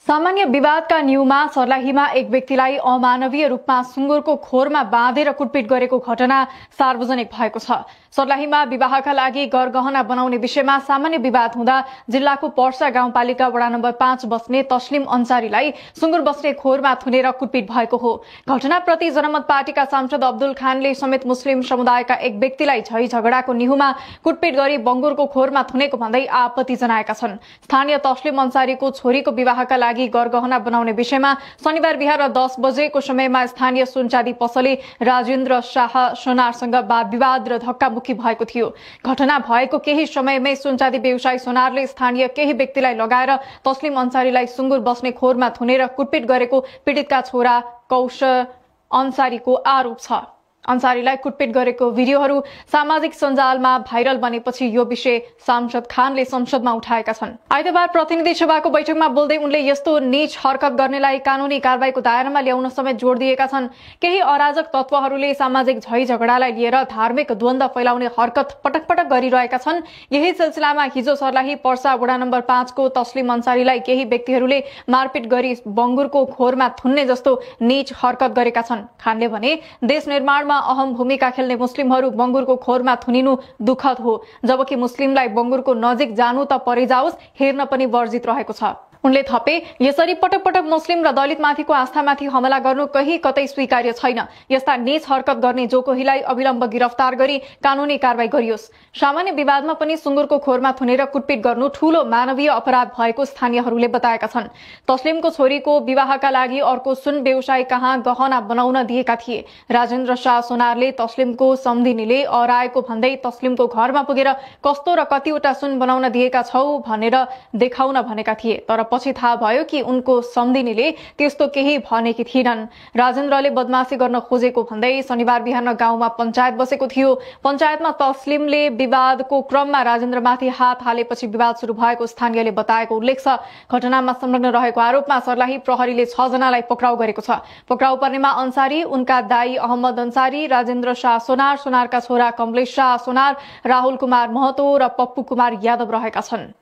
सामान्य विवादका न्यूमा सर्लाहीमा एक व्यक्तिलाई अमानवीय रूपमा सुँगुरको खोरमा बाँधेर कुटपिट गरेको घटना सार्वजनिक भएको छ। सर्लाहीमा विवाहका लागि गरगहना बनाउने विषयमा सामान्य विवाद हुँदा जिल्लाको पर्सा गाउँपालिका वडा नम्बर 5 बस्ने तस्लिम अन्सारीलाई सुँगुर बस्ने खोरमा थुनेर कुटपिट भएको हो। घटनाप्रति जनमत पार्टीका सांसद अब्दुल खानले समेत मुस्लिम समुदायका एक व्यक्तिलाई झै झगडाको निहुमा कुटपिट गरी बंगुरको खोरमा थुनेको भन्दै आपत्ति जनाएका छन्। स्थानीय तस्लिम अन्सारीको छोरीको विवाहका लागि गरगहना बनाउने विषयमा शनिबार बिहान 10 बजेको समयमा स्थानीय सुनचाँदी पसले राजेन्द्र शाह सोनारसँग वाद विवाद र धक्कामुक्की भएको थियो। घटना भएको केही समयमै सुनचाँदी व्यवसायी सोनारले स्थानीय केही व्यक्तिलाई लगाएर तस्लिम अन्सारीलाई सुँगुर बस्ने खोरमा थुनेर कुटपिट गरेको पीडितका छोरा कौशल अन्सारीको आरोप छ। अन्सारीलाई कुटपिट गरेको भिडियोहरू सामाजिक सञ्जालमा भाइरल बनेपछि यो विषय सांसद खानले संसदमा उठाएका छन्। आइतबार प्रतिनिधि सभाको बैठकमा बोल्दै उनले यस्तो नीच हरकत गर्नेलाई कानूनी कारबाहीको दायरामा ल्याउन समेत जोड दिएका छन्। केही अराजक तत्वहरूले सामाजिक झै झगडालाई लिएर धार्मिक द्वन्द्व फैलाउने हरकत पटक पटक गरिरहेका छन्। यही सिलसिलामा हिजो सर्लाही पर्सा वडा नम्बर 5 को तस्लिम अन्सारीलाई केही व्यक्तिहरूले मारपिट गरी बंगुरको खोरमा थुन्ने जस्तो नीच हरकत गरेका छन्। खानले भने देश निर्माणमा अहम भूमिका खेल्ने मुस्लिमहरू बंगुरको खोरमा थुनिनु दुःखद हो, जबकि मुस्लिमलाई बंगुरको नजिक जानु त परै जाओस् हेर्न पनि वर्जित रहेको छ। उनले थपे यसरी पटक पटक मुस्लिम र दलितमाथिको आस्थामाथि हमला गर्नु कहीं कतै स्वीकार्य छैन। यस्ता नीच हरकत गर्ने जो कोहीलाई अविलम्ब गिरफ्तार गरी कानूनी कारबाही गरियोस्। सामान्य विवादमा पनि सुँगुरको खोरमा थुनेर कुटपिट गर्नु ठूलो मानवीय अपराध भएको स्थानीयहरूले बताएका छन्। तस्लिमको छोरीको विवाहका लागि अर्को सुन व्यवसायी कहाँ गहना बनाउन दिएका थिए। राजेन्द्र शाह सोनारले तस्लिमको सम्धिनीले अराएको भन्दै तस्लिमको घरमा पुगेर कस्तो र कतिवटा सुन बनाउन दिएका छौ भनेर देखाउन भनेका थिए, तर पछि थाहा भयो कि उनको सम्धिनीले त्यस्तो केही भनेकी थिएनन्। राजेन्द्रले बदमाशी गर्न खोजेको भन्दै शनिबार बिहान गाउँमा पञ्चायत बसेको थियो। पञ्चायतमा तस्लिमले विवादको क्रममा राजेन्द्रमाथि हात हालेपछि विवाद सुरु भएको स्थानीयले बताएको उल्लेख छ। घटनामा संलग्न रहेको आरोपमा सर्लाही प्रहरीले 6 जनालाई पक्राउ गरेको छ। पक्राउ पर्नेमा अन्सारी, उनका दाई अहमद अन्सारी, राजेन्द्र शाह सोनार, सोनारका छोरा कमलेश शाह सोनार, राहुल कुमार महतो र पप्पू कुमार यादव रहेका छन्।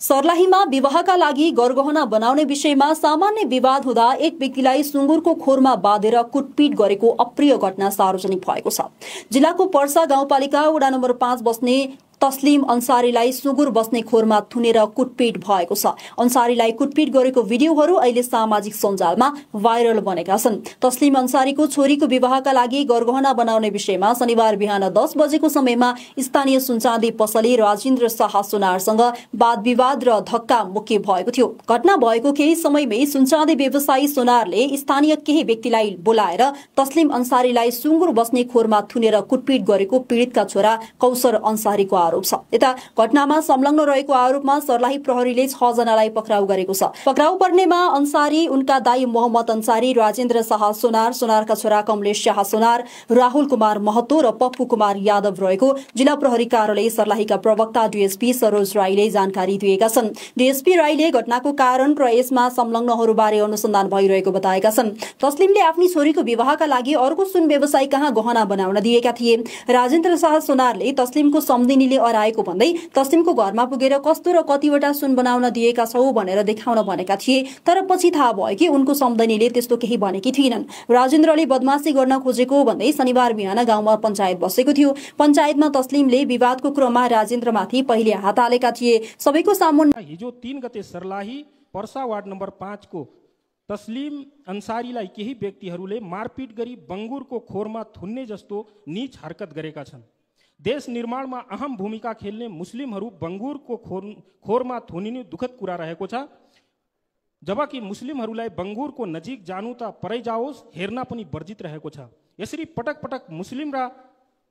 सर्लाहीमा विवाहका लागि गरगहना बनाउने विषयमा सामान्य विवाद हुँदा एक व्यक्तिलाई सुँगुरको खोरमा बाँधेर कुटपिट गरेको अप्रिय घटना सार्वजनिक भएको छ। जिल्लाको पर्सा गाउँपालिका वडा नम्बर 5 बस्ने तस्लिम अन्सारीलाई सुँगुर बस्ने खोरमा थुनेर कुटपिट भएको छ। अन्सारीलाई कुटपिट गरेको भिडियोहरू अहिले सामाजिक सञ्जालमा भाइरल बनेका छन्। तस्लिम अन्सारीको छोरीको विवाहका लागि गरगहना बनाउने विषयमा शनिबार बिहान 10 बजेको समयमा स्थानीय सुनचाँदी पसले राजेन्द्र शाह सोनारसँग वाद विवाद र धक्का मुक्की भएको थियो। घटना भएको केही समयमै सुनचाँदी व्यवसायी सोनारले स्थानीय केही व्यक्तिलाई बोलाएर तस्लिम अन्सारीलाई सुँगुर बस्ने खोरमा थुनेर कुटपिट गरेको पीडितका छोरा कौशल अन्सारीको आरोप छ। यता घटनामा संलग्न रहेको आरोपमा सर्लाही प्रहरीले 6 जनालाई पक्राउ गरेको छ। पक्राउ पर्नेमा अन्सारी, उनका दाई मोहम्मद अन्सारी, राजेन्द्र शाह सोनार, सोनारका छोरा कमलेश शाह सोनार, राहुल कुमार महतो र पप्पू कुमार यादव रहेको जिल्ला प्रहरी कार्यालय सर्लाहीका प्रवक्ता डीएसपी सरोज राईले जानकारी दिएका छन्। डीएसपी राईले घटनाको कारण र यसमा संलग्नहरूबारे अनुसन्धान भइरहेको बताएका छन्। तस्लिमले आफ्नी छोरीको विवाहका लागि अर्को सुन व्यवसायी कहाँ गहना बनाउन दिएका थिए। राजेन्द्र शाह सोनारले तस्लिमको सम्धिनीले अराएको भन्दै तस्लिमको घरमा पुगेर कस्तो र कतिवटा सुन बनाउन दिएका छौ भनेर देखाउन भनेका थिए, तर पछि थाहा भयो कि उनको सम्धिनीले त्यस्तो केही भनेकी थिएनन्। राजेन्द्रले बदमाशी गर्न खोजेको भन्दै शनिबार बिहान गाउँमा पञ्चायत बसेको थियो। पञ्चायतमा तस्लिमले विवादको क्रममा राजेन्द्रमाथि पहिले हात हालेका थिए। सबैको सामुन्ने हिजो 3 गते सर्लाही पर्सा वार्ड नम्बर 5 को तस्लिम अन्सारीलाई केही व्यक्तिहरूले मारपिट गरी बंगुरको खोरमा थुन्ने जस्तो नीच हरकत गरेका छन्। देश निर्माणमा अहम भूमिका खेल्ने मुस्लिमहरू बंगुरको खोरमा थुनिनु दुःखद कुरा रहेको छ, जबकि मुस्लिमहरूलाई बंगुरको नजिक जानु त परै जाओस् हेर्न पनि वर्जित रहेको छ। यसरी पटक पटक मुस्लिम र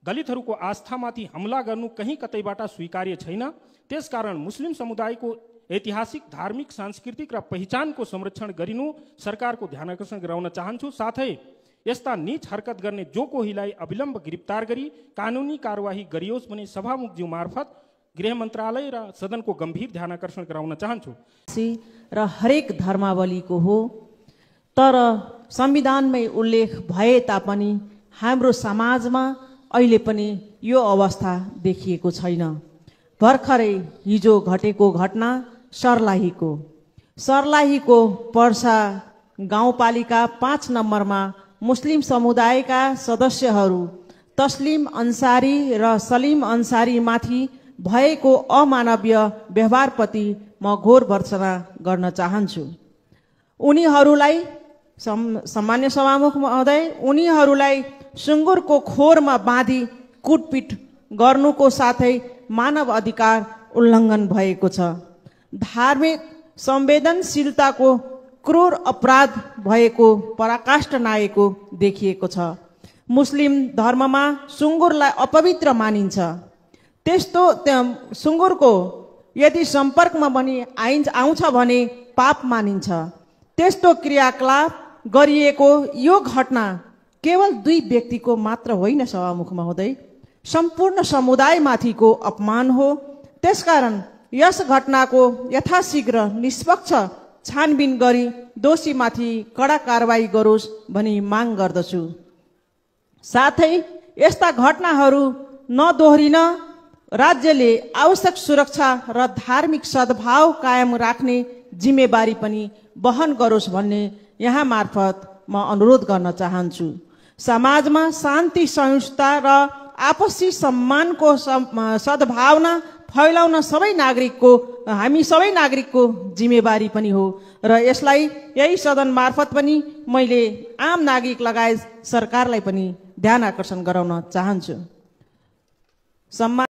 दलितहरूको आस्थामाथि हमला गर्नु कहीं कतैबाट स्वीकार्य छैन। त्यसकारण मुस्लिम समुदायको ऐतिहासिक, धार्मिक, सांस्कृतिक र पहिचानको संरक्षण गरिनु सरकारको ध्यान आकर्षण गराउन चाहन्छु। साथै यस्ता नीच हरकत गर्ने जो कोहीलाई अविलम्ब गिरफ्तार गरी कानूनी कारवाही गरियोस् भने सभामुखज्यू मार्फत गृह मन्त्रालय र सदनको गम्भीर ध्यान आकर्षण गराउन चाहन्छु। र हरेक धर्मावलीको हो, तर संविधानमै उल्लेख भए तापनि हाम्रो समाजमा अहिले पनि यो अवस्था देखिएको छैन। भर्खरै हिजो घटेको घटना सर्लाहीको सर्लाहीको पर्सा गाउँपालिका 5 नम्बरमा मुस्लिम समुदायका सदस्यहरू तस्लिम अन्सारी र सलिम अन्सारीमाथि भएको अमानवीय व्यवहारप्रति म घोर भर्त्सना गर्न चाहन्छु। उनीहरूलाई सामान्य सभामुख महोदय, उनीहरूलाई सुँगुरको खोरमा बाँधी कुटपिट गर्नुको साथै मानव अधिकार उल्लङ्घन भएको छ। धार्मिक संवेदनशीलताको क्रूर अपराध भएको पराकाष्ठा नागेको देखिएको छ। मुस्लिम धर्ममा सुँगुरलाई अपवित्र मानिन्छ। त्यस्तो सुँगुरको यदि सम्पर्कमा पनि आउँछ भने पाप मानिन्छ। त्यस्तो क्रियाकलाप गरिएको यो घटना केवल 2 व्यक्तिको मात्र होइन सभामुख महोदय, सम्पूर्ण समुदायमाथिको अपमान हो। त्यसकारण यस घटनाको यथाशीघ्र निष्पक्ष छानबिन गरी दोषीमाथि कडा कारबाही गरोस् भनी माग गर्दछु। साथै यस्ता घटनाहरू नदोहोरिन राज्यले आवश्यक सुरक्षा र धार्मिक सद्भाव कायम राख्ने जिम्मेवारी पनि वहन गरोस् भन्ने यहाँ मार्फत म अनुरोध गर्न चाहन्छु। समाजमा शान्ति, सहिष्णुता र आपसी सम्मानको सद्भावना फैलाउन हामी सबै नागरिकको जिम्मेवारी पनि हो र यसलाई यही सदन मार्फत पनि मैले आम नागरिक लगायत सरकारलाई पनि ध्यान आकर्षण गराउन चाहन्छु।